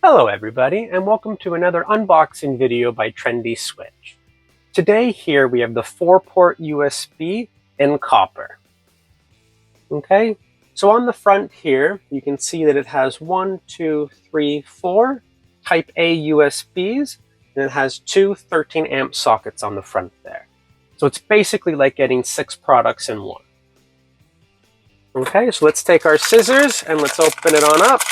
Hello everybody, and welcome to another unboxing video by Trendi Switch. Today here we have the 4-port USB in copper. Okay, so on the front here you can see that it has 4 Type A USBs, and it has two 13 amp sockets on the front there. So it's basically like getting 6 products in one. Okay, so let's take our scissors and let's open it on up.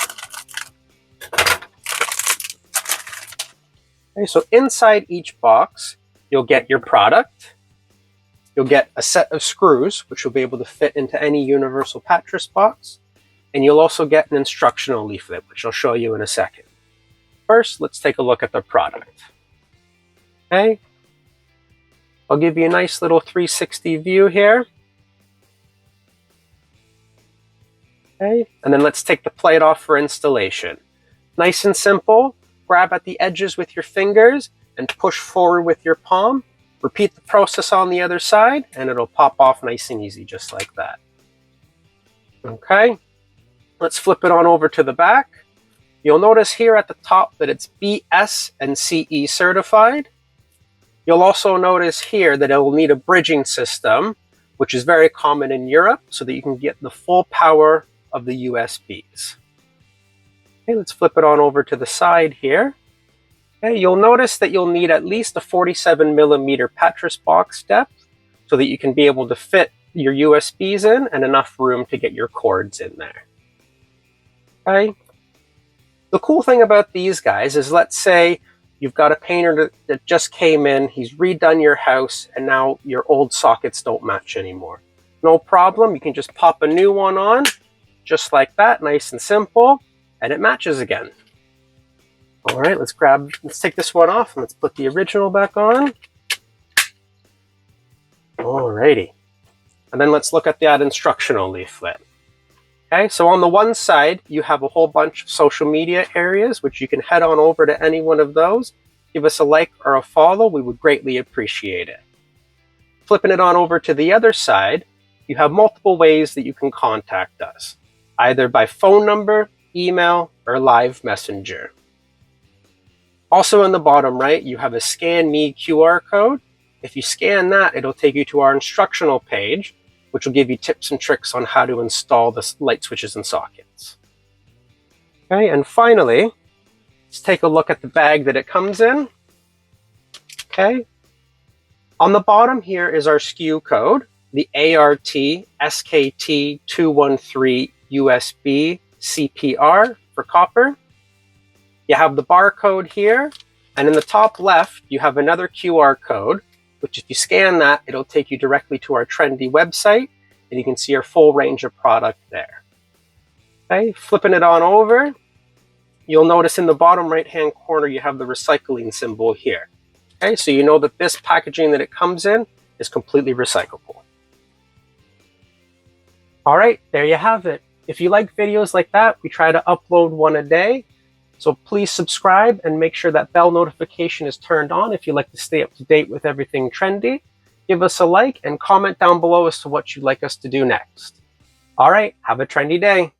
Okay, so inside each box, you'll get your product. You'll get a set of screws, which will be able to fit into any universal mattress box. And you'll also get an instructional leaflet, which I'll show you in a second. First, let's take a look at the product. Okay, I'll give you a nice little 360 view here. Okay, and then let's take the plate off for installation. Nice and simple. Grab at the edges with your fingers and push forward with your palm. Repeat the process on the other side and it'll pop off nice and easy, just like that. Okay, let's flip it on over to the back. You'll notice here at the top that it's BS and CE certified. You'll also notice here that it will need a bridging system, which is very common in Europe, so that you can get the full power of the USBs. Okay, let's flip it on over to the side here. Okay, you'll notice that you'll need at least a 47mm mattress box depth so that you can be able to fit your USBs in and enough room to get your cords in there. Okay. The cool thing about these guys is, let's say you've got a painter that just came in, he's redone your house, and now your old sockets don't match anymore. No problem, you can just pop a new one on, just like that, nice and simple. And it matches again. All right, let's take this one off and let's put the original back on. Alrighty. And then let's look at that instructional leaflet. Okay, so on the one side, you have a whole bunch of social media areas, which you can head on over to any one of those. Give us a like or a follow, we would greatly appreciate it. Flipping it on over to the other side, you have multiple ways that you can contact us, either by phone number, email, or live messenger. Also in the bottom right, you have a Scan Me QR code. If you scan that, it'll take you to our instructional page, which will give you tips and tricks on how to install the light switches and sockets. Okay, and finally, let's take a look at the bag that it comes in. Okay, on the bottom here is our SKU code, the ART-SKT213USBCPR for copper. You have the barcode here, and in the top left you have another QR code, which if you scan that, it'll take you directly to our Trendi website, and you can see our full range of product there. Okay, flipping it on over, you'll notice in the bottom right hand corner you have the recycling symbol here. Okay, so you know that this packaging that it comes in is completely recyclable. All right, there you have it. If you like videos like that, we try to upload one a day. So please subscribe and make sure that bell notification is turned on if you like to stay up to date with everything trendy. Give us a like and comment down below as to what you'd like us to do next. All right, have a trendy day.